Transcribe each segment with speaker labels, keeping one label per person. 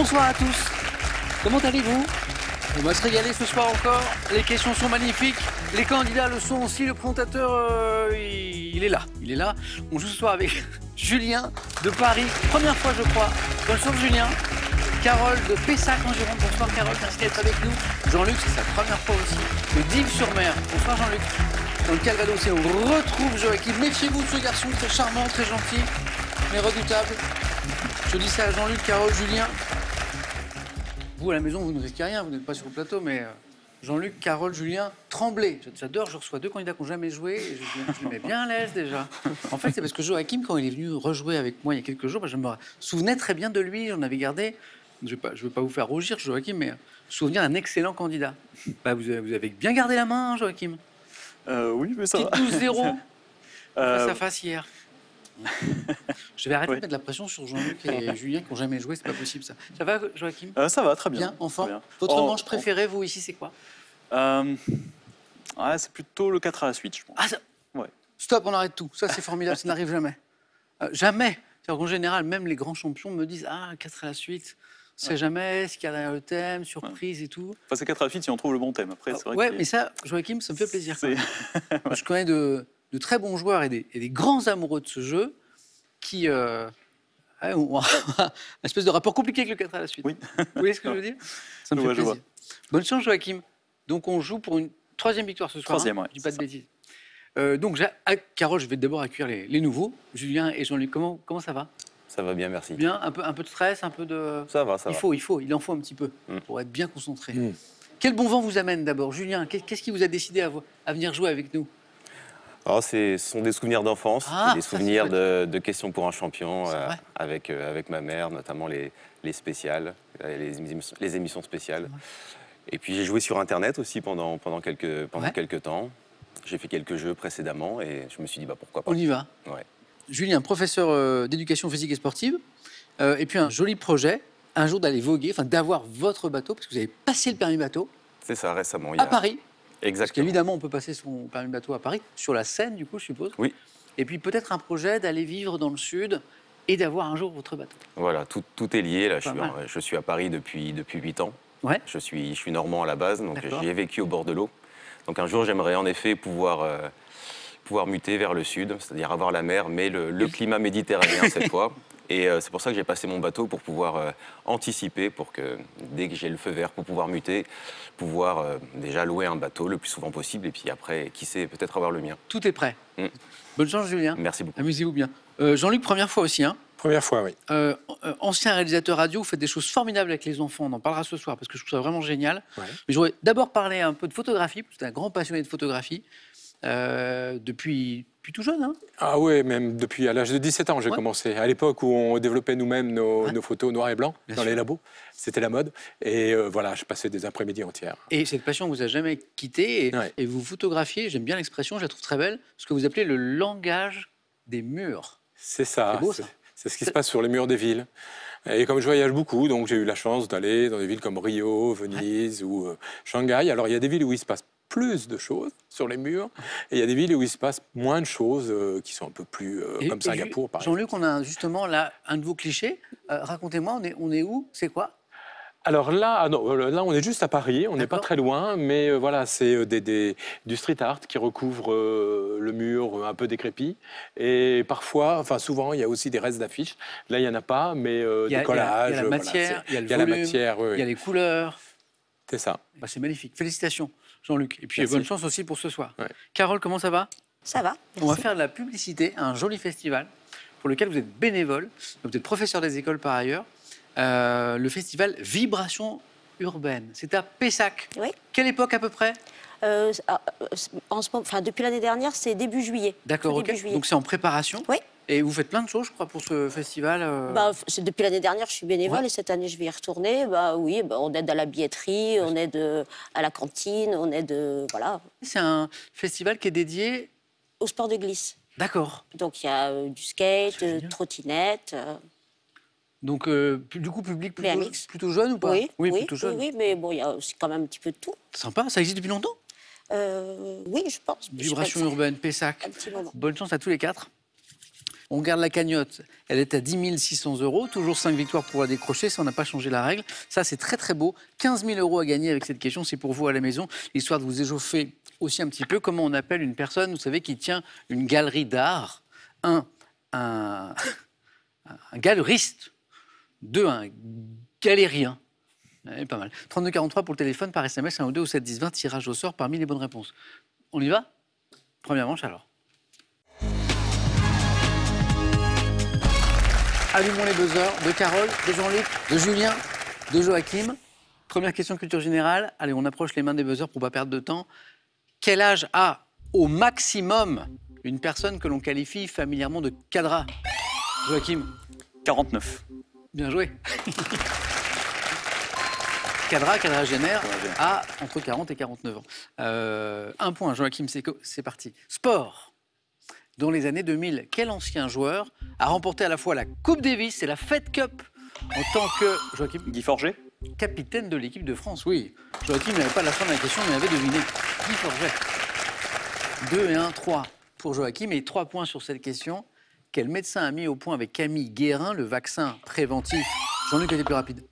Speaker 1: Bonsoir à tous. Comment allez-vous? On va se régaler ce soir encore. Les questions sont magnifiques. Les candidats le sont aussi. Le présentateur, il est là. Il est là. On joue ce soir avec Julien de Paris. Première fois, je crois. Bonsoir Julien. Carole de Pessac en Gironde. Bonsoir Carole, merci d'être avec nous. Jean-Luc, c'est sa première fois aussi. De Dives-sur-Mer. Bonsoir Jean-Luc. Dans le Calvados, on retrouve Joachim. Méfiez-vous de ce garçon très charmant, très gentil, mais redoutable. Je dis ça à Jean-Luc, Carole, Julien. Vous, à la maison, vous ne risquez rien, vous n'êtes pas sur le plateau, mais Jean-Luc, Carole, Julien, tremblez. J'adore, je reçois deux candidats qui n'ont jamais joué, et je les mets bien à l'aise déjà. En fait, c'est parce que Joachim, quand il est venu rejouer avec moi il y a quelques jours, je me souvenais très bien de lui, j'en avais gardé, je ne veux pas vous faire rougir, Joachim, mais souvenir d'un excellent candidat. Bah, vous avez bien gardé la main, hein, Joachim.
Speaker 2: Oui, mais ça va.
Speaker 1: Petit 12-0 face à face hier. Je vais arrêter de mettre la pression sur Jean-Luc et Julien qui n'ont jamais joué, c'est pas possible ça. Ça va, Joachim?
Speaker 2: Ça va, très bien.
Speaker 1: Bien, enfant. Votre manche préférée, vous, ici, c'est quoi?
Speaker 2: C'est plutôt le 4 à la suite, je pense.
Speaker 1: Ah, ça... Ouais. Stop, on arrête tout. Ça, c'est formidable, ça n'arrive jamais. Jamais. En général, même les grands champions me disent « Ah, 4 à la suite, on ne sait jamais ce qu'il y a derrière le thème, surprise et tout. »
Speaker 2: Enfin, c'est 4 à la suite si on trouve le bon thème. Après, c'est vrai
Speaker 1: ouais, mais ça, Joachim, ça me fait plaisir. Je connais de très bons joueurs et des grands amoureux de ce jeu qui ont un espèce de rapport compliqué avec le 4 à la suite.
Speaker 2: Oui.
Speaker 1: Vous voyez ce que je veux dire? Ça me fait plaisir. Bonne chance, Joachim. Donc, on joue pour une troisième victoire ce soir.
Speaker 2: Troisième,
Speaker 1: hein, je dis pas de bêtises. Donc, Carole, je vais d'abord accueillir les nouveaux. Julien et Jean-Luc, comment ça va?
Speaker 3: Ça va bien, merci.
Speaker 1: Bien, un peu de stress, un peu de...
Speaker 3: Ça va, ça va.
Speaker 1: Il en faut un petit peu pour être bien concentré. Quel bon vent vous amène d'abord? Julien, qu'est-ce qui vous a décidé à venir jouer avec nous?
Speaker 3: Alors, ce sont des souvenirs d'enfance, des souvenirs de questions pour un champion avec ma mère, notamment les spéciales, les émissions spéciales. Et puis j'ai joué sur Internet aussi pendant quelques temps. J'ai fait quelques jeux précédemment et je me suis dit pourquoi pas.
Speaker 1: On y va.
Speaker 3: Ouais.
Speaker 1: Julien, professeur d'éducation physique et sportive, et puis un joli projet, un jour d'aller voguer, enfin d'avoir votre bateau, parce que vous avez passé le permis bateau.
Speaker 3: C'est ça, récemment.
Speaker 1: À Paris.
Speaker 3: Exactement.
Speaker 1: Parce qu'évidemment, on peut passer son permis bateau à Paris, sur la Seine, du coup, je suppose.
Speaker 3: Oui.
Speaker 1: Et puis peut-être un projet d'aller vivre dans le Sud et d'avoir un jour votre bateau.
Speaker 3: Voilà, tout est lié. Là, je suis à Paris depuis 8 ans.
Speaker 1: Ouais.
Speaker 3: Je suis normand à la base, donc j'y ai vécu au bord de l'eau. Donc un jour, j'aimerais en effet pouvoir muter vers le sud, c'est-à-dire avoir la mer, mais le climat méditerranéen cette fois. Et c'est pour ça que j'ai passé mon bateau pour pouvoir anticiper, pour que dès que j'ai le feu vert pour pouvoir muter, pouvoir déjà louer un bateau le plus souvent possible, et puis après, qui sait, peut-être avoir le mien.
Speaker 1: Tout est prêt. Bonne chance, Julien.
Speaker 3: Merci beaucoup.
Speaker 1: Amusez-vous bien. Jean-Luc, première fois aussi, hein?
Speaker 4: Première fois, oui.
Speaker 1: Ancien réalisateur radio, vous faites des choses formidables avec les enfants. On en parlera ce soir parce que je trouve ça vraiment génial.
Speaker 4: Ouais.
Speaker 1: Mais j'aurais d'abord parlé un peu de photographie, parce que vous êtes un grand passionné de photographie. Depuis tout jeune, hein?
Speaker 4: Ah oui, même depuis à l'âge de 17 ans, j'ai commencé. À l'époque où on développait nous-mêmes nos photos noir et blanc dans les labos. C'était la mode. Et voilà, je passais des après-midi entières.
Speaker 1: Et cette passion ne vous a jamais quitté. Et vous photographiez, j'aime bien l'expression, je la trouve très belle, ce que vous appelez le langage des murs.
Speaker 4: C'est ça.
Speaker 1: C'est beau, ça.
Speaker 4: C'est ce qui se passe sur les murs des villes. Et comme je voyage beaucoup, donc j'ai eu la chance d'aller dans des villes comme Rio, Venise ou Shanghai. Alors il y a des villes où il se passe plus de choses sur les murs, et il y a des villes où il se passe moins de choses, qui sont un peu plus comme Singapour, par exemple.
Speaker 1: Jean-Luc, on a justement là un de vos clichés. Racontez-moi, on est où? C'est quoi?
Speaker 4: Alors là, là, on est juste à Paris, on n'est pas très loin, mais voilà, c'est du street art qui recouvre le mur un peu décrépit. Et parfois, enfin souvent, il y a aussi des restes d'affiches. Là, il n'y en a pas, mais des collages.
Speaker 1: Il y a la matière, il y a le volume, il y a les couleurs.
Speaker 4: C'est ça.
Speaker 1: C'est magnifique. Félicitations, Jean-Luc. Et puis bonne chance aussi pour ce soir.
Speaker 4: Ouais.
Speaker 1: Carole, comment ça va?
Speaker 5: Ça va, merci.
Speaker 1: On va faire de la publicité à un joli festival pour lequel vous êtes bénévole. Vous êtes professeur des écoles par ailleurs. Le festival Vibration urbaine. C'est à Pessac.
Speaker 5: Oui.
Speaker 1: Quelle époque à peu près?
Speaker 5: Depuis l'année dernière, c'est début juillet.
Speaker 1: D'accord, ok. Donc c'est en préparation.
Speaker 5: Oui.
Speaker 1: Et vous faites plein de choses, je crois, pour ce festival.
Speaker 5: Depuis l'année dernière, je suis bénévole et cette année, je vais y retourner. On aide à la billetterie, on aide à la cantine, on aide, voilà. C'est
Speaker 1: un festival qui est dédié
Speaker 5: au sport de glisse.
Speaker 1: D'accord.
Speaker 5: Donc il y a du skate, trottinette.
Speaker 1: Donc, du coup, public plutôt jeune ou pas?
Speaker 5: Oui,
Speaker 1: plutôt jeune.
Speaker 5: Oui, mais bon, il y a aussi quand même un petit peu de tout.
Speaker 1: Sympa, ça existe depuis longtemps?
Speaker 5: Oui, je pense.
Speaker 1: Vibration urbaine, Pessac.
Speaker 5: Un petit moment.
Speaker 1: Bonne chance à tous les quatre. On garde la cagnotte, elle est à 10 600 €, toujours 5 victoires pour la décrocher, ça on n'a pas changé la règle. Ça c'est très très beau, 15 000 € à gagner avec cette question, c'est pour vous à la maison, histoire de vous échauffer aussi un petit peu. Comment on appelle une personne, vous savez, qui tient une galerie d'art? Un galeriste. 2, un galérien. Pas mal. 3243 pour le téléphone, par SMS, 1 ou 2 ou 7 10 20, tirage au sort parmi les bonnes réponses. On y va? Première manche alors. Allumons les buzzers de Carole, de Jean-Luc, de Julien, de Joachim. Première question culture générale. Allez, on approche les mains des buzzers pour ne pas perdre de temps. Quel âge a au maximum une personne que l'on qualifie familièrement de cadra? Joachim?
Speaker 2: 49.
Speaker 1: Bien joué. Quadragénaire, a entre 40 et 49 ans. 1 point, Joachim, c'est parti. Sport. Dans les années 2000, quel ancien joueur a remporté à la fois la Coupe Davis et la Fed Cup en tant que, Joachim,
Speaker 2: Guy Forget.
Speaker 1: capitaine de l'équipe de France? Oui. Joachim n'avait pas la fin de la question, mais avait deviné. Guy Forget. 2 et 1, 3 pour Joachim et 3 points sur cette question. Quel médecin a mis au point avec Camille Guérin le vaccin préventif? Jean-Luc était plus rapide.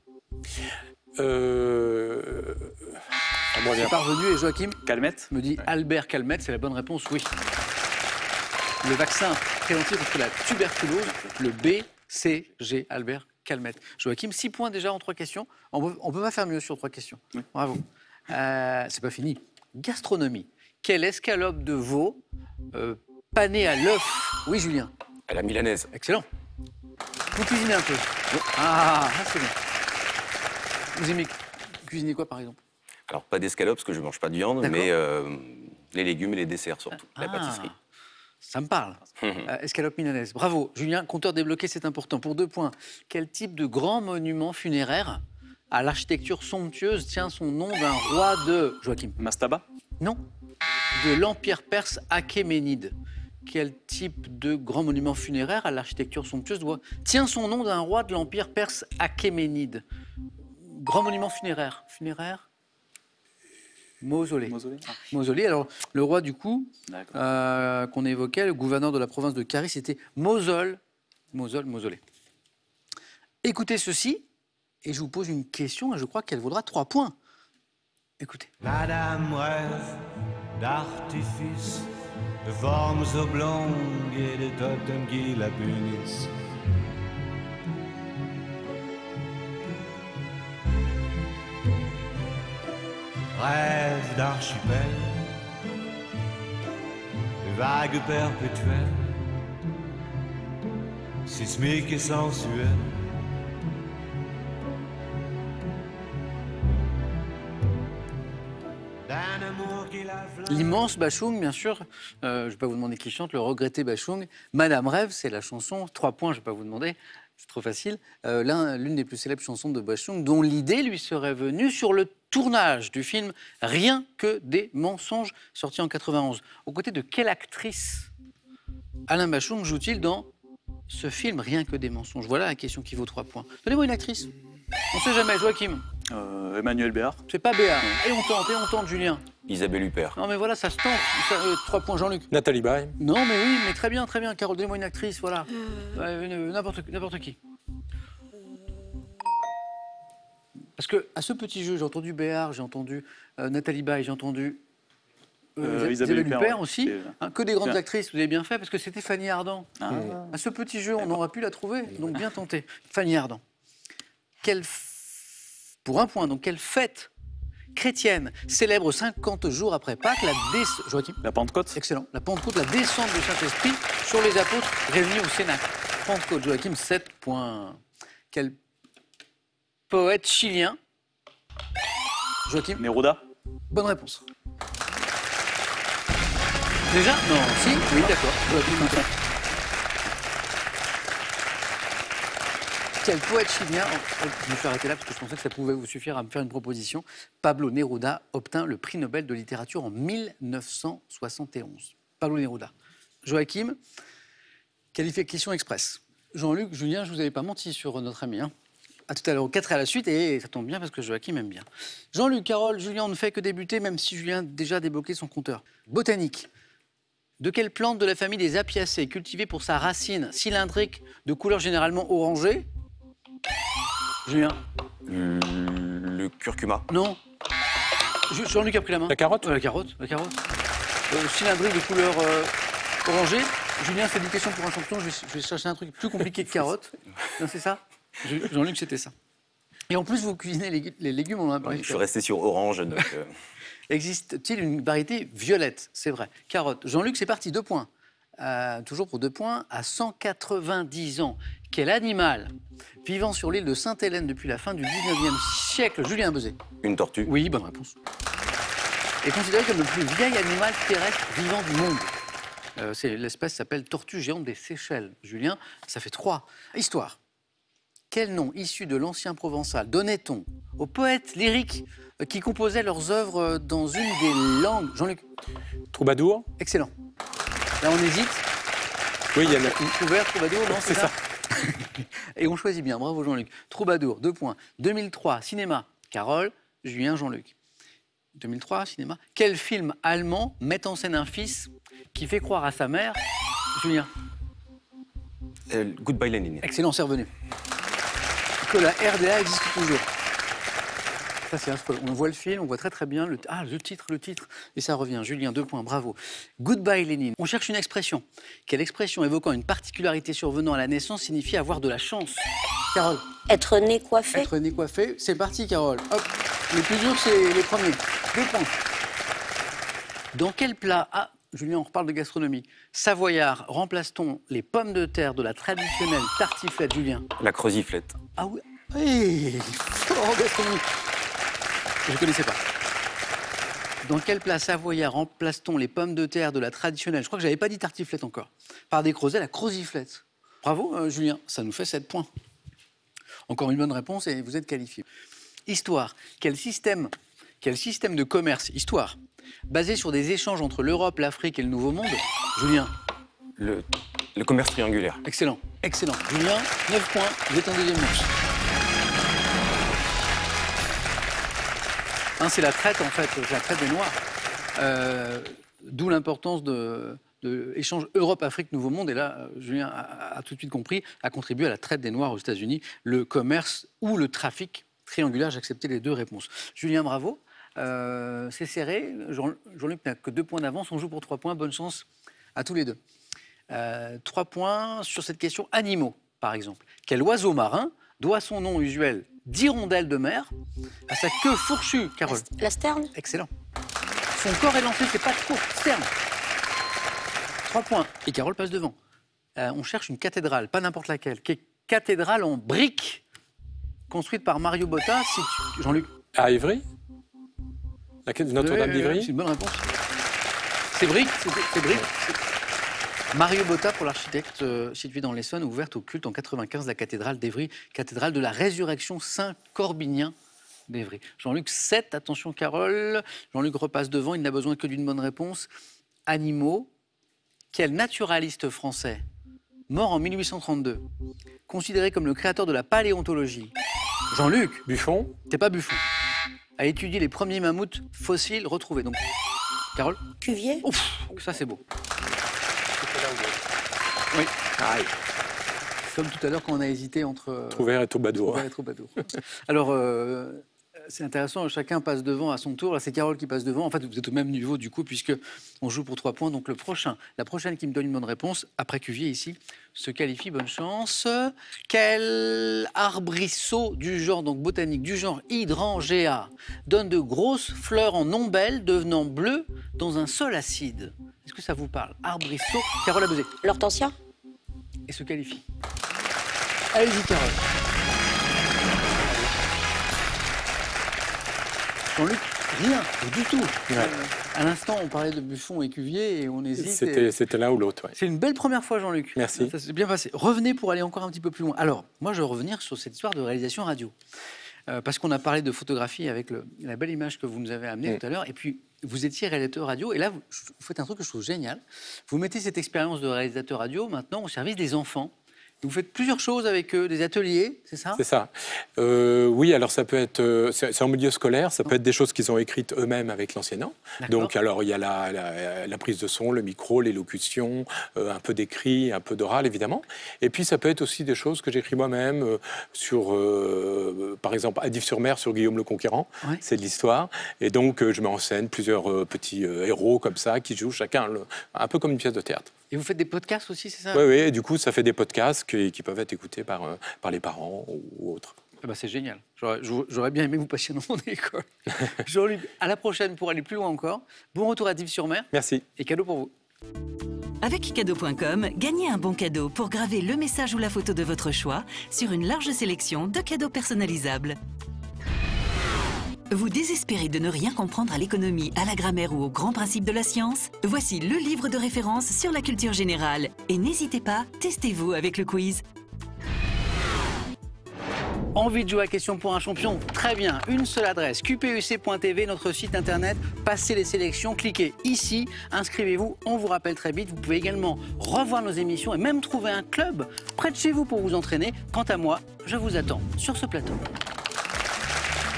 Speaker 1: C'est parvenu et Joachim
Speaker 2: Calmette.
Speaker 1: me dit Albert Calmette, c'est la bonne réponse, oui. Le vaccin préventif contre la tuberculose, le BCG, Albert Calmette. Joachim, 6 points déjà en 3 questions. On ne peut pas faire mieux sur 3 questions.
Speaker 2: Oui.
Speaker 1: Bravo. C'est pas fini. Gastronomie. Quelle escalope de veau panée à l'œuf? Oui, Julien.
Speaker 3: À la milanaise.
Speaker 1: Excellent. Vous cuisinez un peu. Ah, c'est bien. Vous aimez cuisiner quoi, par exemple?
Speaker 3: Alors, pas d'escalope, parce que je ne mange pas de viande,
Speaker 1: D'accord.
Speaker 3: mais les légumes et les desserts surtout, la pâtisserie.
Speaker 1: Ça me parle. Escalope milanaise. Bravo. Julien, compteur débloqué, c'est important. Pour 2 points. Quel type de grand monument funéraire à l'architecture somptueuse tient son nom d'un roi de... Joachim?
Speaker 2: Mastaba.
Speaker 1: Non. De l'Empire perse Achéménide. Quel type de grand monument funéraire à l'architecture somptueuse tient son nom d'un roi de l'Empire perse Achéménide? Grand monument funéraire. Funéraire? Mausolée.
Speaker 2: Mausolée.
Speaker 1: Mausolée. Alors, le roi, du coup,
Speaker 2: D'accord.
Speaker 1: qu'on évoquait, le gouverneur de la province de Carie, c'était Mausolée. Écoutez ceci, et je vous pose une question, et je crois qu'elle vaudra 3 points. Écoutez.
Speaker 6: Madame rêve d'artifice, de formes oblongues et de totems qui la punissent. Rêve d'archipel, de vagues perpétuelles, sismiques et sensuelles.
Speaker 1: L'immense Bachung, bien sûr. Je ne vais pas vous demander qui chante, le regretté Bachung. Madame Rêve, c'est la chanson. 3 points, je ne vais pas vous demander. C'est trop facile. L'une des plus célèbres chansons de Bachung, dont l'idée lui serait venue sur le tournage du film Rien que des mensonges, sorti en 91. Aux côtés de quelle actrice Alain Bachung joue-t-il dans ce film Rien que des mensonges? Voilà la question qui vaut 3 points. Donnez-moi une actrice. On ne sait jamais, Joachim.
Speaker 2: Emmanuel Béard.
Speaker 1: C'est pas Béa. Et on tente, Julien.
Speaker 3: Isabelle Huppert.
Speaker 1: Non, mais voilà, ça se tente. 3 points, Jean-Luc.
Speaker 4: Nathalie Baye.
Speaker 1: Non, mais oui, mais très bien. Carole, donnez-moi une actrice, voilà. N'importe qui. Parce que à ce petit jeu, j'ai entendu Béard, j'ai entendu Nathalie Baye, j'ai entendu Isabelle Huppert aussi.
Speaker 2: Et,
Speaker 1: Hein, que des grandes
Speaker 2: bien.
Speaker 1: actrices, vous avez bien fait, parce que c'était Fanny Ardant.
Speaker 2: Ah.
Speaker 1: À ce petit jeu, on aurait pu la trouver, donc bien tenté. Fanny Ardant. Pour 1 point, donc quelle fête chrétienne célèbre 50 jours après Pâques Joachim?
Speaker 2: La Pentecôte.
Speaker 1: Excellent. La Pentecôte, la descente du Saint-Esprit sur les apôtres réunis au Cénacle. Pentecôte, Joachim, 7 points. Quel poète chilien? Joachim?
Speaker 2: Neruda.
Speaker 1: Bonne réponse. Déjà? Non. Si? Oui, d'accord. Joachim, quel poète chilien, je me suis arrêté là parce que je pensais que ça pouvait vous suffire à me faire une proposition. Pablo Neruda obtint le prix Nobel de littérature en 1971. Pablo Neruda. Joachim, qualification express. Jean-Luc, Julien, je ne vous avais pas menti sur notre ami. Hein. À tout à l'heure, 4 à la suite, et ça tombe bien parce que Joachim aime bien. Jean-Luc, Carole, Julien, on ne fait que débuter, même si Julien a déjà débloqué son compteur. Botanique. De quelle plante de la famille des Apiacées, cultivée pour sa racine cylindrique de couleur généralement orangée? Julien?
Speaker 3: Le curcuma.
Speaker 1: Non. Jean-Luc a pris la main.
Speaker 4: La carotte?
Speaker 1: La carotte. Cylindrique de couleur orangée. Julien, c'est une question pour un champion. Je vais chercher un truc plus compliqué que carotte. Non, c'est ça? Jean-Luc, c'était ça. Et en plus, vous cuisinez les légumes, on en a parlé.
Speaker 3: Je suis resté sur orange. Donc,
Speaker 1: Existe-t-il une variété violette? C'est vrai. Carotte. Jean-Luc, c'est parti, 2 points. Toujours pour 2 points. À 190 ans, quel animal vivant sur l'île de Sainte-Hélène depuis la fin du 19e siècle, Julien Bezet?
Speaker 3: une tortue.
Speaker 1: Oui, bonne réponse. Est considéré comme le plus vieil animal terrestre vivant du monde. L'espèce s'appelle tortue géante des Seychelles. Julien, ça fait 3. Histoire. Quel nom issu de l'ancien provençal donnait-on aux poètes lyriques qui composaient leurs œuvres dans une des langues? Jean-Luc?
Speaker 4: Troubadour?
Speaker 1: Excellent. Là, on hésite.
Speaker 4: Oui, il y en a.
Speaker 1: Troubadour, Troubadour, non, c'est ça. Et on choisit bien. Bravo, Jean-Luc. Troubadour, 2 points. 2003, cinéma. Carole, Julien, Jean-Luc. 2003, cinéma. Quel film allemand met en scène un fils qui fait croire à sa mère? Julien?
Speaker 3: Goodbye Lénine.
Speaker 1: Excellent, c'est revenu. Que la RDA existe toujours. Ça, c'est affreux. On voit le film, on voit très bien le titre, et ça revient. Julien, 2 points, bravo. Goodbye Lénine. On cherche une expression. Quelle expression évoquant une particularité survenant à la naissance signifie avoir de la chance? Carole?
Speaker 5: Être né coiffé.
Speaker 1: Être né coiffé. C'est parti, Carole. Hop. Les plus durs, c'est les premiers. 2 points. Dans quel plat... Ah, Julien, on reparle de gastronomie. Savoyard, remplace-t-on les pommes de terre de la traditionnelle tartiflette, Julien?
Speaker 3: La creusiflette.
Speaker 1: Ah oui, hey, fort en gastronomie. Je ne connaissais pas. Dans quel plat savoyard remplace-t-on les pommes de terre de la traditionnelle, je crois que je n'avais pas dit tartiflette encore, par des creusets, la creusiflette? Bravo, Julien, ça nous fait 7 points. Encore une bonne réponse et vous êtes qualifié. Histoire, quel système de commerce, histoire, basé sur des échanges entre l'Europe, l'Afrique et le Nouveau Monde? Julien?
Speaker 3: Le commerce triangulaire.
Speaker 1: Excellent, excellent. Julien, 9 points, vous êtes en deuxième manche. C'est la traite, en fait, c'est la traite des Noirs. D'où l'importance de l'échange Europe-Afrique, Nouveau Monde. Et là, Julien a tout de suite compris, a contribué à la traite des Noirs aux États-Unis, le commerce ou le trafic triangulaire. J'ai accepté les 2 réponses. Julien, bravo. C'est serré. Jean-Luc n'a que 2 points d'avance. On joue pour 3 points. Bonne chance à tous les 2. 3 points sur cette question animaux, par exemple. Quel oiseau marin doit son nom usuel d'hirondelle de mer à sa queue fourchue, Carole?
Speaker 5: La sterne.
Speaker 1: Excellent. Son corps est lancé, c'est pas de court, sterne. 3 points. Et Carole passe devant. On cherche une cathédrale, pas n'importe laquelle. Cathédrale en briques, construite par Mario Botta. Jean-Luc?
Speaker 4: À Ivry? Notre-Dame d'Ivry?
Speaker 1: C'est une bonne réponse. C'est briques, c'est briques. Mario Botta pour l'architecte situé dans l'Essonne, ouverte au culte en 95, la cathédrale d'Évry, cathédrale de la résurrection Saint-Corbinien d'Évry. Jean-Luc, 7, attention Carole. Jean-Luc repasse devant, il n'a besoin que d'une bonne réponse. Animaux, quel naturaliste français, mort en 1832, considéré comme le créateur de la paléontologie? Jean-Luc?
Speaker 4: Buffon?
Speaker 1: C'est pas Buffon. A étudié les premiers mammouths fossiles retrouvés. Donc, Carole?
Speaker 5: Cuvier.
Speaker 1: Ouf, ça c'est beau. Oui.
Speaker 4: Aïe.
Speaker 1: Comme tout à l'heure quand on a hésité entre
Speaker 4: Trouvert et Troubadour.
Speaker 1: Alors, c'est intéressant, chacun passe devant à son tour. Là, c'est Carole qui passe devant. En fait, vous êtes au même niveau du coup, puisque on joue pour 3 points. Donc la prochaine qui me donne une bonne réponse, après Cuvier ici, se qualifie. Bonne chance. Quel arbrisseau du genre, donc botanique, du genre Hydrangea, donne de grosses fleurs en ombelle devenant bleues dans un sol acide? Est-ce que ça vous parle? Arbrisseau. Carole Abezé.
Speaker 5: L'hortensia.
Speaker 1: Et se qualifie. Allez-y, Carole. Jean-Luc, rien, du tout.
Speaker 4: Ouais.
Speaker 1: À l'instant, on parlait de Buffon et Cuvier et on hésite.
Speaker 4: C'était l'un ou l'autre, ouais.
Speaker 1: C'est une belle première fois, Jean-Luc.
Speaker 4: Merci.
Speaker 1: Ça s'est bien passé. Revenez pour aller encore un petit peu plus loin. Alors, moi, je vais revenir sur cette histoire de réalisation radio. Parce qu'on a parlé de photographie avec la belle image que vous nous avez amenée tout à l'heure. Et puis, vous étiez réalisateur radio. Et là, vous faites un truc que je trouve génial. Vous mettez cette expérience de réalisateur radio maintenant au service des enfants Vous faites plusieurs choses avec eux, des ateliers, c'est ça?
Speaker 4: C'est ça. Oui, alors ça peut être, c'est en milieu scolaire, ça peut être des choses qu'ils ont écrites eux-mêmes avec l'enseignant. Donc alors il y a la prise de son, le micro, l'élocution, un peu d'écrit, un peu d'oral évidemment. Et puis ça peut être aussi des choses que j'écris moi-même sur, par exemple, à Dives-sur-Mer sur Guillaume le Conquérant, c'est de l'histoire. Et donc je mets en scène plusieurs petits héros comme ça qui jouent chacun un peu comme une pièce de théâtre.
Speaker 1: Et vous faites des podcasts aussi, c'est ça?
Speaker 4: Oui, et du coup, ça fait des podcasts qui peuvent être écoutés par les parents ou autres.
Speaker 1: Ah bah c'est génial. J'aurais bien aimé vous passer dans mon école. Jean-Luc, à la prochaine pour aller plus loin encore. Bon retour à Dives-sur-Mer.
Speaker 4: Merci.
Speaker 1: Et cadeau pour vous.
Speaker 7: Avec cadeau.com, gagnez un bon cadeau pour graver le message ou la photo de votre choix sur une large sélection de cadeaux personnalisables. Vous désespérez de ne rien comprendre à l'économie, à la grammaire ou aux grands principes de la science? Voici le livre de référence sur la culture générale. Et n'hésitez pas, testez-vous avec le quiz.
Speaker 1: Envie de jouer à Question pour un champion? Très bien, une seule adresse, qpuc.tv, notre site internet, passez les sélections, cliquez ici, inscrivez-vous, on vous rappelle très vite. Vous pouvez également revoir nos émissions et même trouver un club près de chez vous pour vous entraîner. Quant à moi, je vous attends sur ce plateau.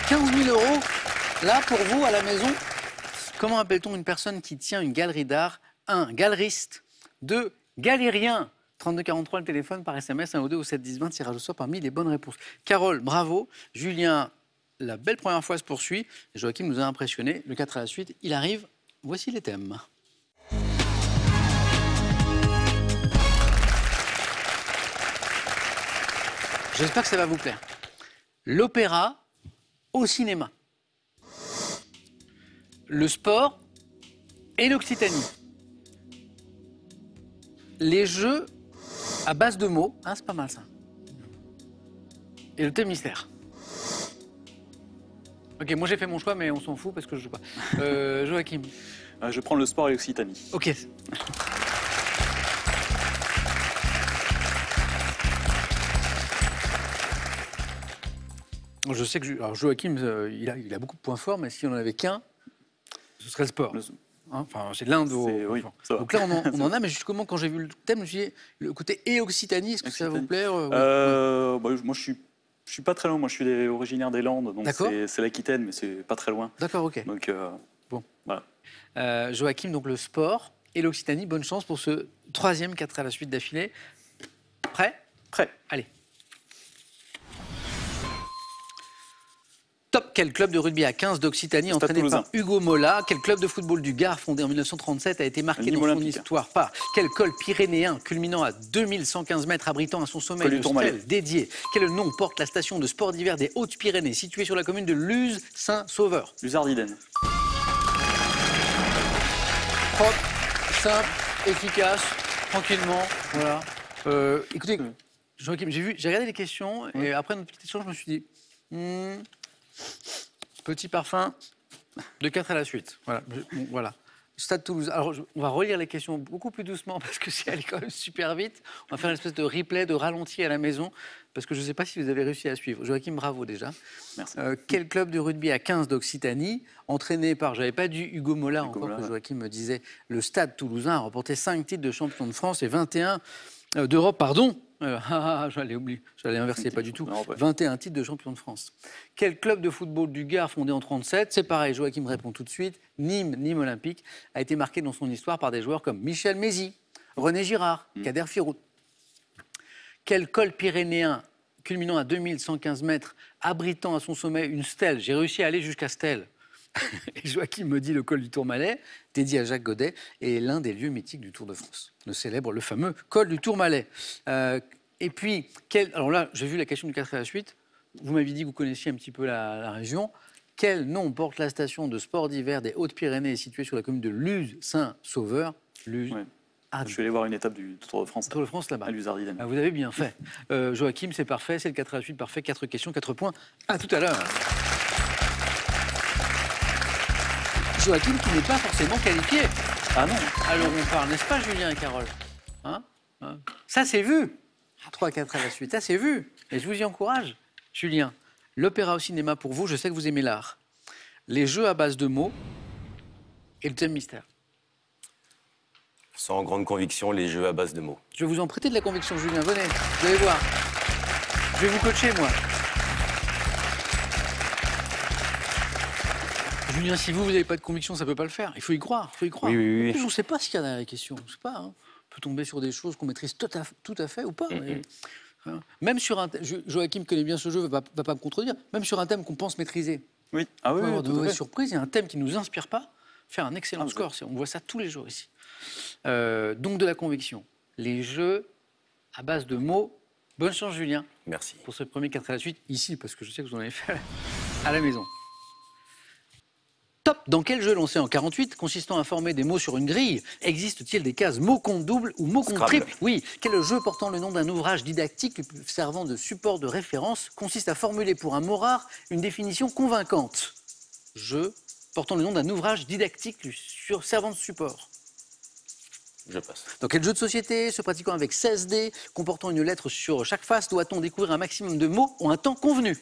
Speaker 1: 15 000 €, là pour vous à la maison. Comment appelle-t-on une personne qui tient une galerie d'art? 1. Galeriste. 2. Galérien. 3243 le téléphone par SMS, 1 ou 2 au 7 10 20, tirage au sort parmi les bonnes réponses. Carole, bravo. Julien, la belle première fois se poursuit. Joachim nous a impressionné. Le 4 à la suite, il arrive. Voici les thèmes. J'espère que ça va vous plaire. L'opéra au cinéma. Le sport et l'Occitanie. Les jeux à base de mots. Ah, c'est pas mal ça. Et le thème mystère. Ok, moi j'ai fait mon choix, mais on s'en fout parce que je joue pas. Joachim.
Speaker 2: Je prends le sport et l'Occitanie.
Speaker 1: Ok. Je sais que alors Joachim, il a beaucoup de points forts, mais si on n'en avait qu'un, ce serait le sport. Enfin, c'est l'un de vos...
Speaker 2: Oui, ça va.
Speaker 1: Donc là, on en a, mais justement, quand j'ai vu le thème, je me suis dit, le côté et Occitanie, est-ce que ça va vous plaire?
Speaker 2: Moi, je suis pas très loin. Moi, je suis originaire des Landes, donc c'est l'Aquitaine, mais c'est pas très loin.
Speaker 1: D'accord, ok.
Speaker 2: Donc,
Speaker 1: bon.
Speaker 2: Voilà.
Speaker 1: Joachim, donc le sport et l'Occitanie, bonne chance pour ce 3e 4 à la suite d'affilée. Prêt?
Speaker 2: Prêt.
Speaker 1: Allez. Top, quel club de rugby à 15 d'Occitanie entraîné par Hugo Mola? Quel club de football du Gard fondé en 1937 a été marqué dans son histoire par quel col pyrénéen culminant à 2115 mètres abritant à son sommet une stèle dédiée? Quel nom porte la station de sport d'hiver des Hautes-Pyrénées située sur la commune de Luz-Saint-Sauveur?
Speaker 2: Luzardiden.
Speaker 1: Propre, simple, efficace, tranquillement, voilà. Écoutez, Joachim, j'ai regardé les questions et après notre petit échange, je me suis dit... petit parfum de 4 à la suite. Voilà. Voilà. Stade Toulouse. Alors, on va relire les questions beaucoup plus doucement parce que c'est allé quand même super vite. On va faire une espèce de replay, de ralenti à la maison parce que je ne sais pas si vous avez réussi à suivre. Joachim, bravo déjà.
Speaker 2: Merci.
Speaker 1: Quel club de rugby à 15 d'Occitanie, entraîné par, j'avais pas dit Hugo Mola, encore que Joachim me disait, le Stade Toulousain a remporté 5 titres de champion de France et 21 d'Europe, pardon. J'allais oublier, j'allais inverser, pas du tout. 21 titres de champion de France. Quel club de football du Gard fondé en 1937? C'est pareil, Joachim répond tout de suite. Nîmes Olympique a été marqué dans son histoire par des joueurs comme Michel Mézy, René Girard, Kader Firoud. Quel col pyrénéen culminant à 2115 mètres, abritant à son sommet une stèle? J'ai réussi à aller jusqu'à stèle. Et Joachim me dit le col du Tourmalet, dédié à Jacques Godet, est l'un des lieux mythiques du Tour de France. Le fameux col du Tourmalet. Et puis, alors là, j'ai vu la question du 4 à la suite. Vous m'avez dit que vous connaissiez un petit peu la région. Quel nom porte la station de sport d'hiver des Hautes-Pyrénées située sur la commune de Luz-Saint-Sauveur?
Speaker 2: Je suis allé voir une étape du Tour de France.
Speaker 1: Tour de France là-bas.
Speaker 2: À Luzardiden.
Speaker 1: Vous avez bien fait. Joachim, c'est parfait. C'est le 4 à la suite, parfait. 4 questions, 4 points. À tout à l'heure. Joachim qui n'est pas forcément qualifié.
Speaker 2: Ah non.
Speaker 1: Alors on parle, n'est-ce pas, Julien et Carole? Ça, c'est vu. 3-4 à la suite, ça, c'est vu. Et je vous y encourage. Julien, l'opéra au cinéma pour vous, je sais que vous aimez l'art. Les jeux à base de mots et le thème mystère.
Speaker 3: Sans grande conviction, les jeux à base de mots.
Speaker 1: Je vais vous en prêter de la conviction, Julien. Venez, vous allez voir. Je vais vous coacher, moi. Julien, si vous n'avez pas de conviction, ça ne peut pas le faire. Il faut y croire, il faut y croire.
Speaker 3: Oui.
Speaker 1: En plus, on ne sait pas ce qu'il y a dans les questions. On ne sait pas. Hein. On peut tomber sur des choses qu'on maîtrise tout à fait ou pas. Mais, hein. Même sur un thème, Joachim connaît bien ce jeu, ne va pas me contredire. Même sur un thème qu'on pense maîtriser.
Speaker 2: Oui. Ah oui,
Speaker 1: on peut avoir de mauvaises
Speaker 2: fait.
Speaker 1: surprises. Il y a un thème qui ne nous inspire pas, faire un excellent score. On voit ça tous les jours ici. Donc de la conviction. Les jeux à base de mots. Bonne chance, Julien.
Speaker 3: Merci.
Speaker 1: Pour ce premier 4 à la suite, ici, parce que je sais que vous en avez fait à la maison. Top. Dans quel jeu lancé en 48, consistant à former des mots sur une grille, existe-t-il des cases mots compte double ou mots compte triple? Oui. Quel jeu portant le nom d'un ouvrage didactique servant de support de référence consiste à formuler pour un mot rare une définition convaincante? Jeu portant le nom d'un ouvrage didactique servant de support.
Speaker 3: Je passe.
Speaker 1: Dans quel jeu de société, se pratiquant avec 16 dés, comportant une lettre sur chaque face, doit-on découvrir un maximum de mots en un temps convenu?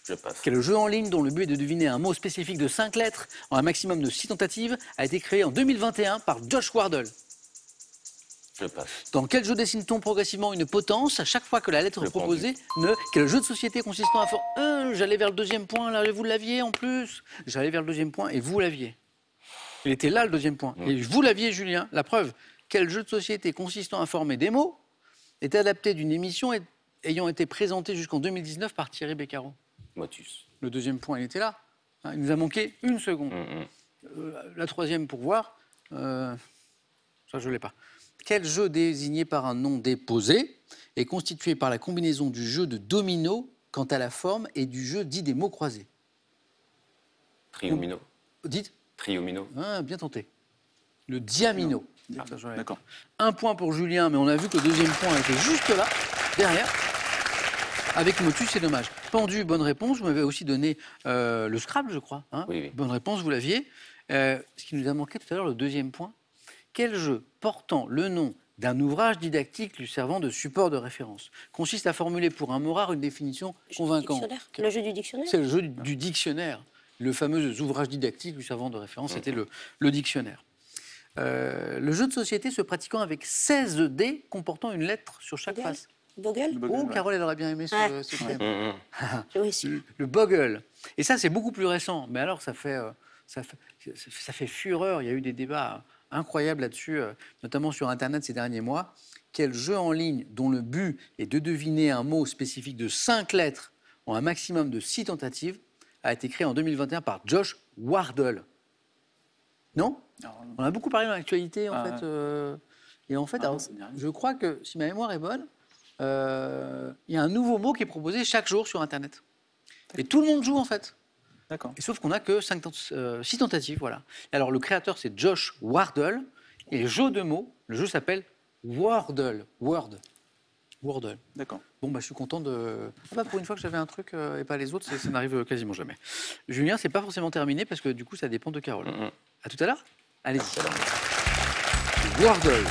Speaker 3: Je passe.
Speaker 1: Quel jeu en ligne dont le but est de deviner un mot spécifique de 5 lettres en un maximum de 6 tentatives a été créé en 2021 par Josh Wardle?
Speaker 3: Je passe.
Speaker 1: Dans quel jeu dessine-t-on progressivement une potence à chaque fois que la lettre proposée ne... Quel jeu de société consistant à... J'allais vers le deuxième point, là vous l'aviez en plus. J'allais vers le deuxième point et vous l'aviez. Il était là le deuxième point. Et vous l'aviez, Julien. La preuve. Quel jeu de société consistant à former des mots est adapté d'une émission ayant été présentée jusqu'en 2019 par Thierry Beccaro?
Speaker 3: Motus.
Speaker 1: Le deuxième point, il était là. Il nous a manqué une seconde. La troisième pour voir. Ça, je ne l'ai pas. Quel jeu désigné par un nom déposé est constitué par la combinaison du jeu de domino quant à la forme et du jeu dit des mots croisés?
Speaker 3: Triomino.
Speaker 1: Dites.
Speaker 3: Triomino.
Speaker 1: Ah, bien tenté. Le diamino.
Speaker 2: D'accord.
Speaker 1: Un point pour Julien, mais on a vu que le deuxième point était juste là, derrière. Avec Motus, c'est dommage. Pendu, bonne réponse. Vous m'avez aussi donné le Scrabble, je crois. Hein,
Speaker 3: oui.
Speaker 1: Bonne réponse, vous l'aviez. Ce qui nous a manqué tout à l'heure, le deuxième point. Quel jeu portant le nom d'un ouvrage didactique lui servant de support de référence consiste à formuler pour un mot rare une définition convaincante?
Speaker 5: Le jeu du dictionnaire.
Speaker 1: C'est le jeu du dictionnaire. Le fameux ouvrage didactique lui servant de référence, c'était le dictionnaire. Le jeu de société se pratiquant avec 16 dés comportant une lettre sur chaque face.
Speaker 5: Boggle.
Speaker 1: Oh, Carole, elle aurait bien aimé ce thème.
Speaker 5: Oui,
Speaker 1: Le Boggle. Et ça, c'est beaucoup plus récent. Mais alors, ça fait fureur. Il y a eu des débats incroyables là-dessus, notamment sur Internet ces derniers mois. Quel jeu en ligne dont le but est de deviner un mot spécifique de 5 lettres en un maximum de 6 tentatives a été créé en 2021 par Josh Wardle? Non? On a beaucoup parlé dans l'actualité, en fait. Et en fait, alors, je crois que, si ma mémoire est bonne, il y a un nouveau mot qui est proposé chaque jour sur Internet. Et tout le monde joue, en fait.
Speaker 2: D'accord.
Speaker 1: Et sauf qu'on n'a que 6 tentatives, voilà. Et alors, le créateur, c'est Josh Wardle. Et le jeu de mots, le jeu s'appelle Wordle. Wordle.
Speaker 2: D'accord.
Speaker 1: Bon, bah, je suis content de... pour une fois que j'avais un truc et pas les autres, ça n'arrive quasiment jamais. Julien, c'est pas forcément terminé parce que du coup, ça dépend de Carole. À tout à l'heure. Allez-y. Wordle.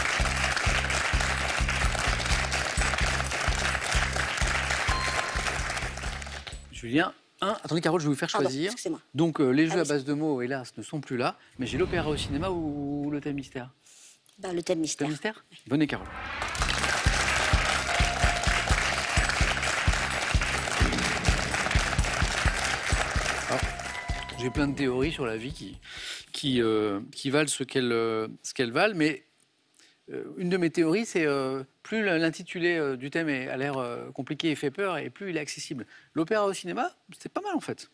Speaker 1: Julien, attendez Carole, je vais vous faire choisir.
Speaker 5: Excusez-moi.
Speaker 1: Donc les jeux à base de mots, hélas, ne sont plus là. Mais j'ai l'opéra au cinéma ou le thème mystère?
Speaker 5: Le thème mystère.
Speaker 1: Le thème mystère? Venez Carole. J'ai plein de théories sur la vie qui valent ce qu'elles valent, mais une de mes théories, c'est plus l'intitulé du thème a l'air compliqué et fait peur, et plus il est accessible. L'opéra au cinéma, c'est pas mal en fait.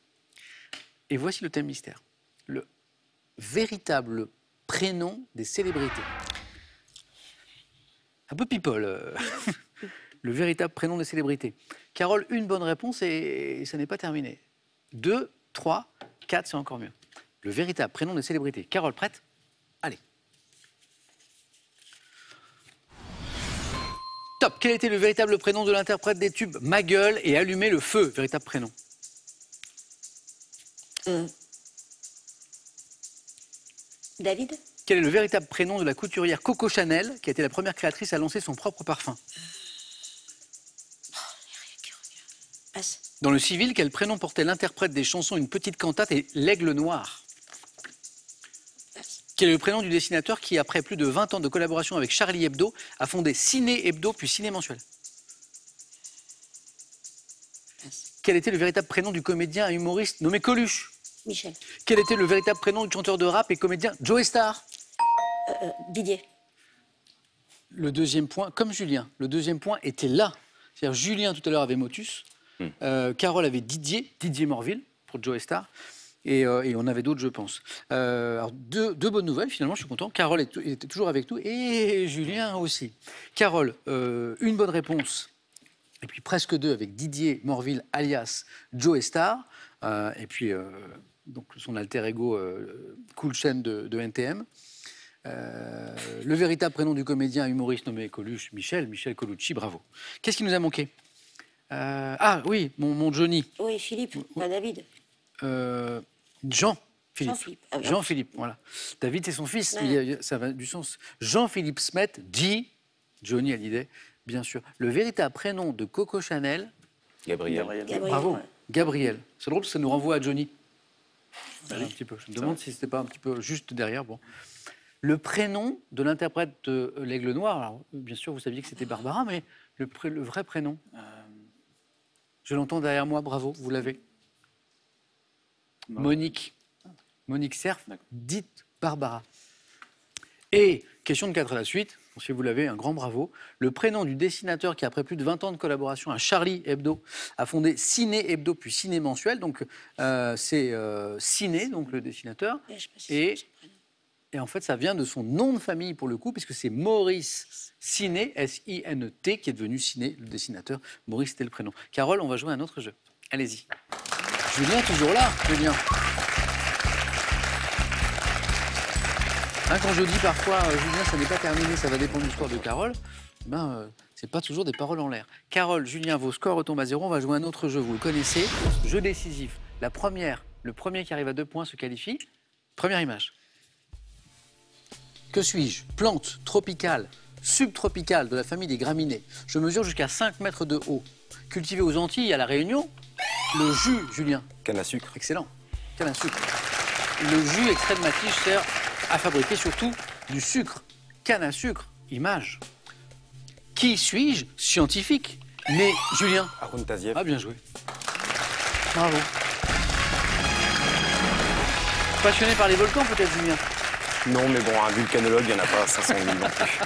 Speaker 1: Et voici le thème mystère. Le véritable prénom des célébrités. Un peu people. Le véritable prénom des célébrités. Carole, une bonne réponse et ça n'est pas terminé. 2, 3, 4, c'est encore mieux. Le véritable prénom des célébrités. Carole, prête? Allez. Top. Quel était le véritable prénom de l'interprète des tubes Ma gueule et Allumer le feu? Véritable prénom.
Speaker 5: David?
Speaker 1: Quel est le véritable prénom de la couturière Coco Chanel, qui a été la première créatrice à lancer son propre parfum?
Speaker 5: Passe.
Speaker 1: Dans le civil, quel prénom portait l'interprète des chansons Une petite cantate et L'Aigle noir? Quel est le prénom du dessinateur qui, après plus de 20 ans de collaboration avec Charlie Hebdo, a fondé Ciné Hebdo puis Ciné Mensuel? Quel était le véritable prénom du comédien et humoriste nommé Coluche?
Speaker 5: Michel.
Speaker 1: Quel était le véritable prénom du chanteur de rap et comédien Joey Starr?
Speaker 5: Didier.
Speaker 1: Le deuxième point, comme Julien, le deuxième point était là. C'est-à-dire Julien tout à l'heure avait Motus, Carole avait Didier Morville pour Joey Starr, et on avait d'autres je pense. Alors deux bonnes nouvelles finalement, je suis content. Carole était toujours avec nous et Julien aussi. Carole, une bonne réponse. Et puis presque 2 avec Didier Morville alias Joey Starr. Et puis donc son alter ego Cool Chain de NTM. Le véritable prénom du comédien humoriste nommé Coluche, Michel Colucci, bravo. Qu'est-ce qui nous a manqué? Ah oui, mon Johnny.
Speaker 5: Oui, Philippe, pas David.
Speaker 1: Jean-Philippe. Jean-Philippe, voilà. David, c'est son fils, ça va du sens. Jean-Philippe Smet dit, Johnny Hallyday, bien sûr. Le véritable prénom de Coco Chanel?
Speaker 3: Gabriel.
Speaker 1: Bravo, Gabriel. C'est drôle, ça nous renvoie à Johnny. Un petit peu. Je me demande si c'était pas un petit peu juste derrière. Bon. Le prénom de l'interprète de l'Aigle Noir, alors, bien sûr, vous saviez que c'était Barbara, mais le vrai prénom? Je l'entends derrière moi, bravo, vous l'avez. Monique Cerf, dite Barbara. Et, question de 4 à la suite, si vous l'avez, un grand bravo. Le prénom du dessinateur qui, après plus de 20 ans de collaboration à Charlie Hebdo, a fondé Ciné Hebdo puis Ciné Mensuel. Donc, c'est Ciné, donc le dessinateur. Et en fait, ça vient de son nom de famille pour le coup, puisque c'est Maurice Ciné, S-I-N-E-T, qui est devenu Ciné, le dessinateur. Maurice, c'était le prénom. Carole, on va jouer à un autre jeu. Allez-y. Julien, toujours là, Julien. Hein, quand je dis parfois, Julien, ça n'est pas terminé, ça va dépendre du score de Carole, c'est pas toujours des paroles en l'air. Carole, Julien, vos scores retombent à 0. On va jouer à un autre jeu, vous le connaissez. Jeu décisif. Le premier qui arrive à 2 points se qualifie. Première image. Que suis-je? Plante tropicale, subtropicale de la famille des graminées. Je mesure jusqu'à 5 mètres de haut. Cultivée aux Antilles, à La Réunion. Le jus, Julien.
Speaker 3: Canne à sucre.
Speaker 1: Excellent. Canne à sucre. Le jus extrait de ma tige sert à fabriquer surtout du sucre. Canne à sucre, image. Qui suis-je? Scientifique. Mais Julien.
Speaker 3: Haroun Tazieff.
Speaker 1: Ah, bien joué. Bravo. Passionné par les volcans, peut-être, Julien?
Speaker 3: Non, mais bon, un vulcanologue, il n'y en a pas 500 000 non plus.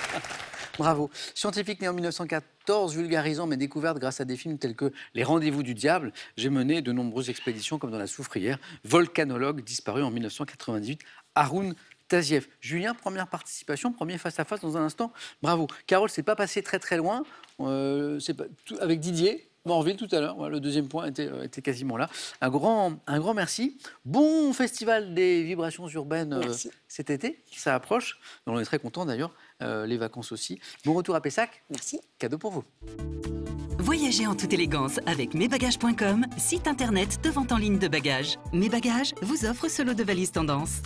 Speaker 1: Bravo. Scientifique né en 1914, vulgarisant mes découvertes grâce à des films tels que Les Rendez-vous du Diable, j'ai mené de nombreuses expéditions comme dans La Soufrière. Volcanologue, disparu en 1998, Haroun Tazieff. Julien, première participation, premier face-à-face dans un instant. Bravo. Carole, c'est pas passé très très loin. Avec Didier Morville tout à l'heure, voilà, le deuxième point était quasiment là. Un grand merci. Bon festival des vibrations urbaines cet été, ça approche. On est très contents d'ailleurs, les vacances aussi. Bon retour à Pessac.
Speaker 5: Merci.
Speaker 1: Cadeau pour vous.
Speaker 7: Voyagez en toute élégance avec mesbagages.com, site internet de vente en ligne de bagages. Mes Bagages vous offre ce lot de valises tendance.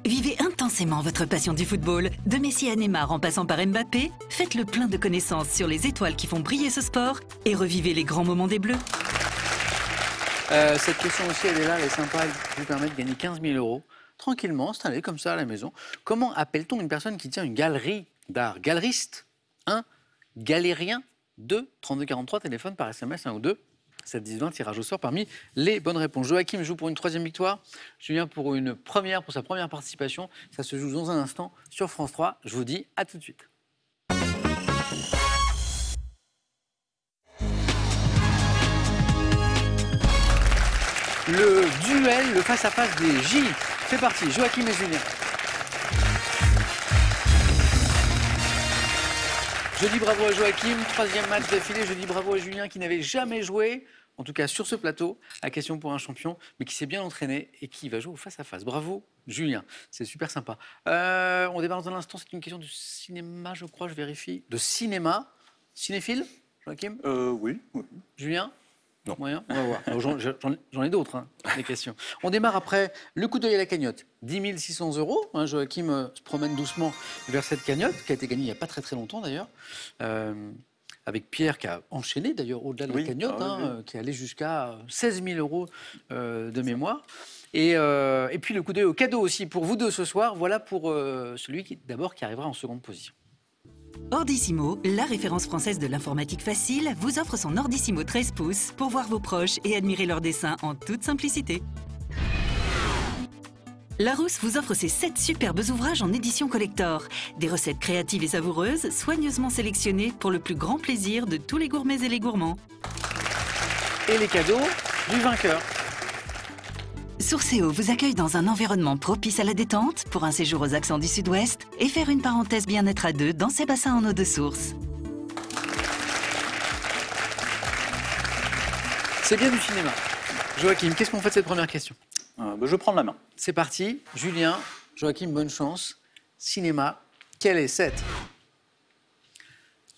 Speaker 7: Vivez intensément votre passion du football. De Messi à Neymar en passant par Mbappé, faites le plein de connaissances sur les étoiles qui font briller ce sport et revivez les grands moments des Bleus.
Speaker 1: Cette question aussi, elle est là, elle est sympa, elle vous permet de gagner 15 000 € tranquillement, installé comme ça à la maison. Comment appelle-t-on une personne qui tient une galerie d'art? Galeriste 1, galérien 2, 32 43, téléphone par SMS 1 ou 2. 7 10 20, tirage au sort parmi les bonnes réponses. Joachim joue pour une 3e victoire. Julien pour sa première participation. Ça se joue dans un instant sur France 3. Je vous dis à tout de suite. Le duel, le face-à-face des J. C'est parti, Joachim et Julien. Je dis bravo à Joachim, 3e match d'affilée. Je dis bravo à Julien qui n'avait jamais joué, en tout cas sur ce plateau, à Question pour un champion, mais qui s'est bien entraîné et qui va jouer au face-à-face. Bravo Julien, c'est super sympa. On démarre dans un instant, c'est une question de cinéma, je crois, je vérifie. De cinéma, cinéphile, Joachim?
Speaker 2: Oui.
Speaker 1: Julien?
Speaker 3: Non.
Speaker 1: Moyen? On va voir. J'en ai d'autres, des questions. On démarre après le coup d'œil à la cagnotte. 10 600 €. Joachim se promène doucement vers cette cagnotte, qui a été gagnée il n'y a pas très très longtemps d'ailleurs. avec Pierre qui a enchaîné d'ailleurs au-delà de la cagnotte, qui allait jusqu'à 16 000 euros de mémoire. Et puis le coup d'œil au cadeau aussi pour vous deux ce soir. Voilà pour celui qui arrivera en seconde position.
Speaker 7: Ordissimo, la référence française de l'informatique facile, vous offre son Ordissimo 13 pouces pour voir vos proches et admirer leurs dessins en toute simplicité. Larousse vous offre ses 7 superbes ouvrages en édition collector. Des recettes créatives et savoureuses, soigneusement sélectionnées pour le plus grand plaisir de tous les gourmets et les gourmands.
Speaker 1: Et les cadeaux du vainqueur.
Speaker 7: Sourcéo vous accueille dans un environnement propice à la détente pour un séjour aux accents du Sud-Ouest et faire une parenthèse bien-être à deux dans ses bassins en eau de source.
Speaker 1: C'est bien du cinéma. Joachim, qu'est-ce qu'on fait de cette première question?
Speaker 2: Je vais prendre la main.
Speaker 1: C'est parti. Julien, Joachim, bonne chance. Cinéma, quelle est cette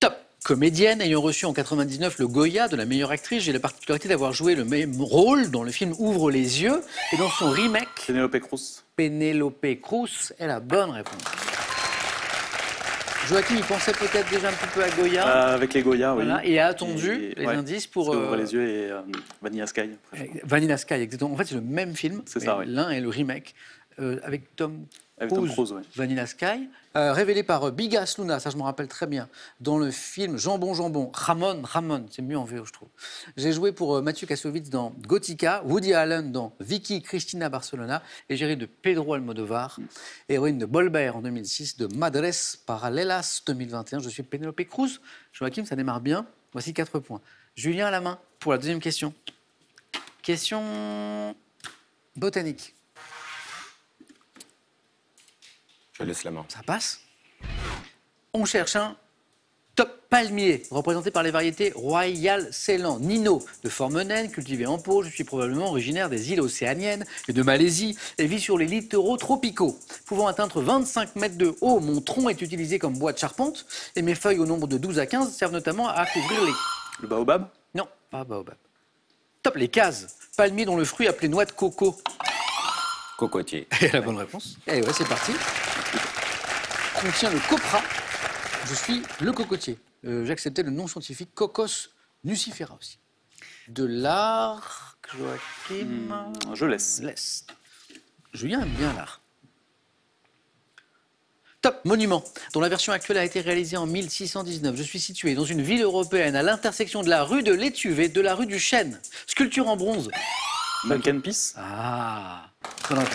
Speaker 1: top comédienne ayant reçu en 99 le Goya de la meilleure actrice? J'ai la particularité d'avoir joué le même rôle dans le film Ouvre les yeux et dans son remake.
Speaker 2: Penélope Cruz.
Speaker 1: Penélope Cruz est la bonne réponse. Joachim, il pensait peut-être déjà un petit peu à Goya.
Speaker 2: Avec les Goya, oui.
Speaker 1: Voilà, et a attendu les indices pour...
Speaker 2: Ouvre les yeux et Vanilla Sky.
Speaker 1: Vanilla Sky, exactement. En fait, c'est le même film.
Speaker 2: C'est ça, oui.
Speaker 1: L'un est le remake avec Tom
Speaker 2: Cruise, oui.
Speaker 1: Vanilla Sky, révélé par Bigas Luna, ça je m'en rappelle très bien, dans le film Jambon, Ramon, c'est mieux en VO, je trouve. J'ai joué pour Mathieu Kassovitz dans Gothica, Woody Allen dans Vicky Cristina Barcelona, et j'ai ri de Pedro Almodovar, héroïne de Bolber en 2006, de Madres Paralelas 2021. Je suis Penélope Cruz. Joachim, ça démarre bien. Voici 4 points. Julien à la main pour la deuxième question. Question botanique.
Speaker 3: Je laisse la main.
Speaker 1: Ça passe. On cherche un top palmier, représenté par les variétés Royal Ceylan Nino, de forme naine, cultivé en pot. Je suis probablement originaire des îles océaniennes et de Malaisie et vis sur les littoraux tropicaux. Pouvant atteindre 25 mètres de haut, mon tronc est utilisé comme bois de charpente et mes feuilles, au nombre de 12 à 15, servent notamment à couvrir les...
Speaker 2: Le baobab?
Speaker 1: Non, pas baobab. Top, les cases. Palmier dont le fruit appelé noix de coco.
Speaker 3: Cocotier.
Speaker 1: Et la bonne réponse. Et ouais, c'est parti. Contient le copra. Je suis le cocotier. J'acceptais le nom scientifique Cocos nucifera aussi. De l'art, Joachim.
Speaker 2: Je laisse.
Speaker 1: Laisse. Julien aime bien l'art. Top, monument, dont la version actuelle a été réalisée en 1619. Je suis situé dans une ville européenne à l'intersection de la rue de l'Étuvée, de la rue du Chêne. Sculpture en bronze.
Speaker 2: Mannequin Peace.
Speaker 1: Ah, bonne réponse.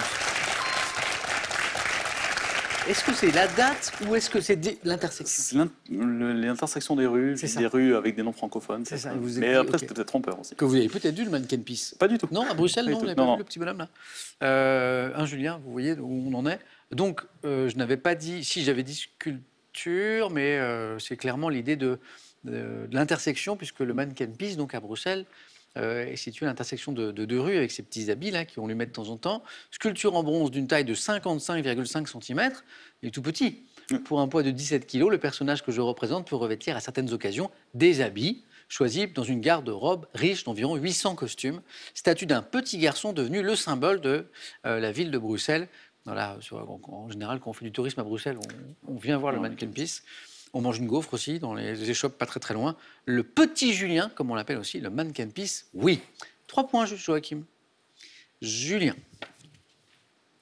Speaker 1: Est-ce que c'est la date ou est-ce que c'est l'intersection?
Speaker 2: L'intersection des rues, des rues avec des noms francophones.
Speaker 1: C'est ça.
Speaker 2: Mais après, c'était peut-être trompeur aussi.
Speaker 1: Que vous avez peut-être vu le Mannequin Peace?
Speaker 2: Pas du tout.
Speaker 1: Non, à Bruxelles, non, vous n'avez pas vu le petit bonhomme là. Un Julien, vous voyez où on en est. Donc, je n'avais pas dit... Si, j'avais dit sculpture, mais c'est clairement l'idée de l'intersection, puisque le Mannequin Peace, donc à Bruxelles, est situé à l'intersection de deux rues avec ces petits habits là qui on lui met de temps en temps. Sculpture en bronze d'une taille de 55,5 cm, il est tout petit. Pour un poids de 17 kg, le personnage que je représente peut revêtir à certaines occasions des habits choisis dans une garde-robe riche d'environ 800 costumes. Statue d'un petit garçon devenu le symbole de la ville de Bruxelles. Voilà, en général, quand on fait du tourisme à Bruxelles, on vient voir le Mannequin Peace. On mange une gaufre aussi dans les échoppes pas très loin. Le petit Julien, comme on l'appelle aussi, le Mannequin Peace, oui. 3 points juste, Joachim. Julien.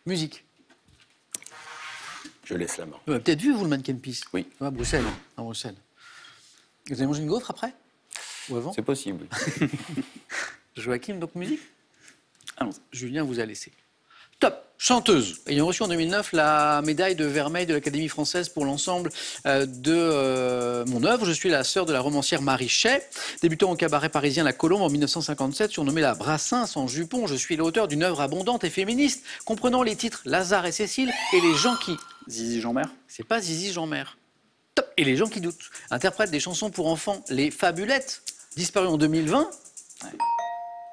Speaker 1: Musique.
Speaker 3: Je laisse la main.
Speaker 1: Vous avez peut-être vu, vous, le Mannequin Peace?
Speaker 3: Oui.
Speaker 1: À Bruxelles. À Bruxelles. Vous avez mangé une gaufre après? Ou avant?
Speaker 3: C'est possible.
Speaker 1: Joachim, donc musique?
Speaker 2: Allons-y.
Speaker 1: Julien vous a laissé. Top, chanteuse, ayant reçu en 2009 la médaille de vermeil de l'Académie française pour l'ensemble de mon œuvre. Je suis la sœur de la romancière Marie Chaix. Débutant au cabaret parisien La Colombe en 1957, surnommée la Brassens en jupon, je suis l'auteur d'une œuvre abondante et féministe, comprenant les titres Lazare et Cécile et Les gens qui...
Speaker 2: Zizi Jeanmaire.
Speaker 1: C'est pas Zizi Jeanmaire. Top, et Les gens qui doutent. Interprète des chansons pour enfants, Les Fabulettes, disparues en 2020.
Speaker 2: Ouais.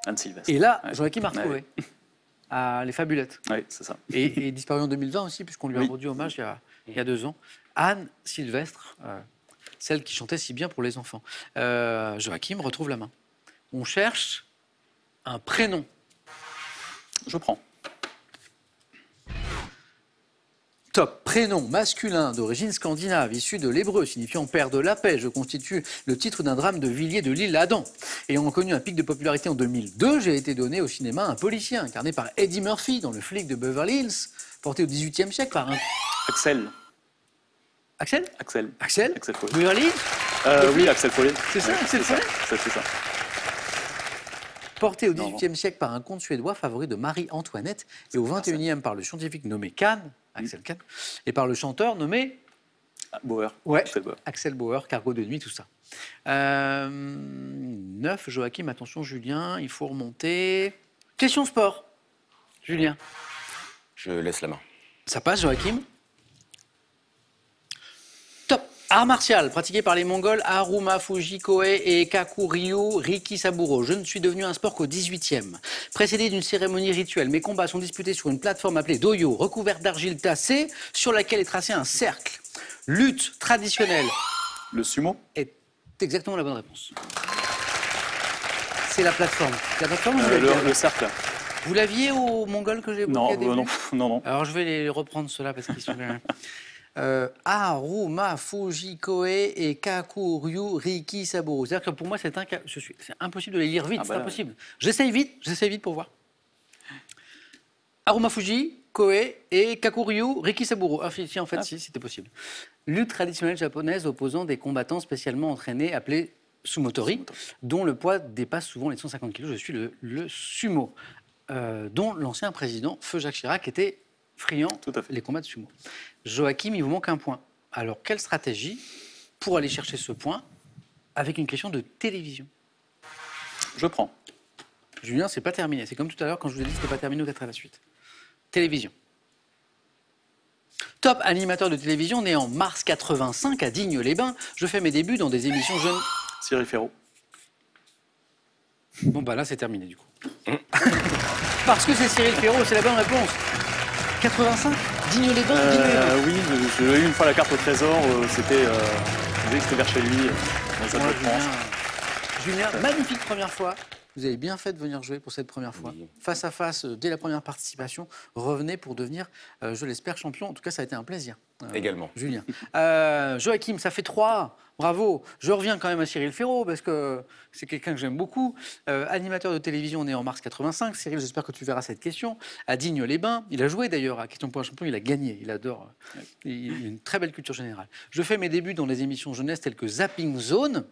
Speaker 2: Anne Sylvestre.
Speaker 1: Et là, Joachim a retrouvé.
Speaker 2: Ouais.
Speaker 1: À Les Fabulettes.
Speaker 2: Oui, c'est ça.
Speaker 1: Et disparu en 2020 aussi, puisqu'on lui a rendu hommage il y a 2 ans. Anne Sylvestre, celle qui chantait si bien pour les enfants. Joachim retrouve la main. On cherche un prénom.
Speaker 2: Je prends.
Speaker 1: Top. Prénom masculin d'origine scandinave, issu de l'hébreu, signifiant père de la paix. Je constitue le titre d'un drame de Villiers de l'Isle Adam. Ayant connu un pic de popularité en 2002, j'ai été donné au cinéma un policier incarné par Eddie Murphy dans Le flic de Beverly Hills, porté au XVIIIe siècle par un...
Speaker 2: Axel.
Speaker 1: Axel
Speaker 2: Axel.
Speaker 1: Axel
Speaker 2: Axel Follet.
Speaker 1: Beverly Hills
Speaker 2: Oui, Axel Follet.
Speaker 1: C'est ça, Axel Follet.
Speaker 2: C'est ça.
Speaker 1: Porté au XVIIIe siècle par un comte suédois favori de Marie-Antoinette et au XXIe par le scientifique nommé Kahn, Axel Kahn, et par le chanteur nommé
Speaker 2: Bauer.
Speaker 1: Ouais,
Speaker 2: Axel Bauer.
Speaker 1: Axel Bauer, Cargo de nuit, tout ça. 9, Joachim, attention Julien, il faut remonter. Question sport. Julien.
Speaker 3: Je laisse la main.
Speaker 1: Ça passe Joachim. Top. Art martial, pratiqué par les Mongols Haruma Fuji Koe et Kakuryu Riki Saburo. Je ne suis devenu un sport qu'au 18e. Précédé d'une cérémonie rituelle, mes combats sont disputés sur une plateforme appelée doyo, recouverte d'argile tassée, sur laquelle est tracé un cercle. Lutte traditionnelle.
Speaker 2: Le sumo
Speaker 1: Est exactement la bonne réponse. C'est la plateforme. La plateforme,
Speaker 2: le cercle.
Speaker 1: Vous l'aviez au Mongol que j'ai
Speaker 2: Non, non.
Speaker 1: Alors je vais les reprendre ceux-là parce qu'ils sont bien. Haruma Fuji Koe et Kakuryu Riki Saburo. C'est-à-dire que pour moi, c'est impossible de les lire vite. C'est impossible. J'essaye vite pour voir. Haruma Fuji Koe et Kakuryu Riki Saburo. Ah, si, en fait, si, c'était possible. Lutte traditionnelle japonaise opposant des combattants spécialement entraînés appelés sumotori, dont le poids dépasse souvent les 150 kg. Je suis le sumo, dont l'ancien président, Feu Jacques Chirac, était friand les combats de sumo. Joachim, il vous manque un point. Alors, quelle stratégie pour aller chercher ce point avec une question de télévision?
Speaker 2: Je prends.
Speaker 1: Julien, c'est pas terminé. C'est comme tout à l'heure quand je vous ai dit que c'était pas terminé, au 4 à la suite. Télévision. Top animateur de télévision, né en mars 85 à Digne-les-Bains. Je fais mes débuts dans des émissions jeunes.
Speaker 2: Cyril Ferraud.
Speaker 1: Bon, bah là, c'est terminé, du coup. Parce que c'est Cyril Ferraud, c'est la bonne réponse. 85 Digne-les-Bains.
Speaker 2: Oui, j'ai eu une fois la carte au trésor. C'était vers chez lui. Dans
Speaker 1: ouais, Julien, magnifique première fois. Vous avez bien fait de venir jouer pour cette première fois. Oui. Face à face, dès la première participation, revenez pour devenir, je l'espère, champion. En tout cas, ça a été un plaisir.
Speaker 3: Également.
Speaker 1: Julien. Joachim, ça fait 3. Bravo. Je reviens quand même à Cyril Ferraud, parce que c'est quelqu'un que j'aime beaucoup. Animateur de télévision né en mars 85. Cyril, j'espère que tu verras cette question. À Digne-les-Bains. Il a joué d'ailleurs à Question pour un champion. Il a gagné. Il adore. Il a une très belle culture générale. Je fais mes débuts dans les émissions jeunesse telles que Zapping Zone.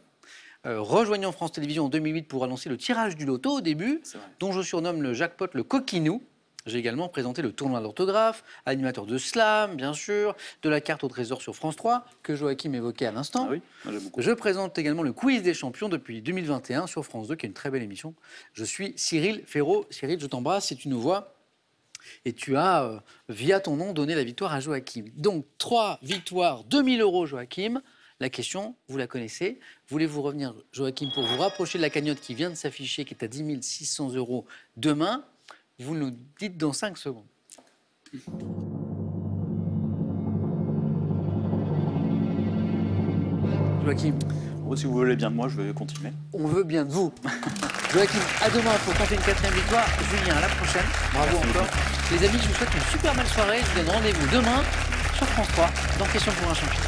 Speaker 1: Rejoignant France Télévisions en 2008 pour annoncer le tirage du loto au début, dont je surnomme le jackpot le coquinou. J'ai également présenté le tournoi d'orthographe, animateur de slam, bien sûr, de la carte au trésor sur France 3, que Joachim évoquait à l'instant.
Speaker 2: Ah oui,
Speaker 1: je présente également le quiz des champions depuis 2021 sur France 2, qui est une très belle émission. Je suis Cyril Ferraud. Cyril, je t'embrasse si tu nous vois. Et tu as, via ton nom, donné la victoire à Joachim. Donc, 3 victoires, 2000 € Joachim. La question, vous la connaissez. Voulez-vous revenir, Joachim, pour vous rapprocher de la cagnotte qui vient de s'afficher, qui est à 10 600 € demain? Vous nous dites dans 5 secondes. Joachim.
Speaker 2: Si vous voulez bien de moi, je vais continuer.
Speaker 1: On veut bien de vous. Joachim, à demain pour tenter une 4e victoire. Julien, à la prochaine. Bravo encore. Les amis, je vous souhaite une super belle soirée. Je vous donne rendez-vous demain sur France 3 dans Question pour un champion.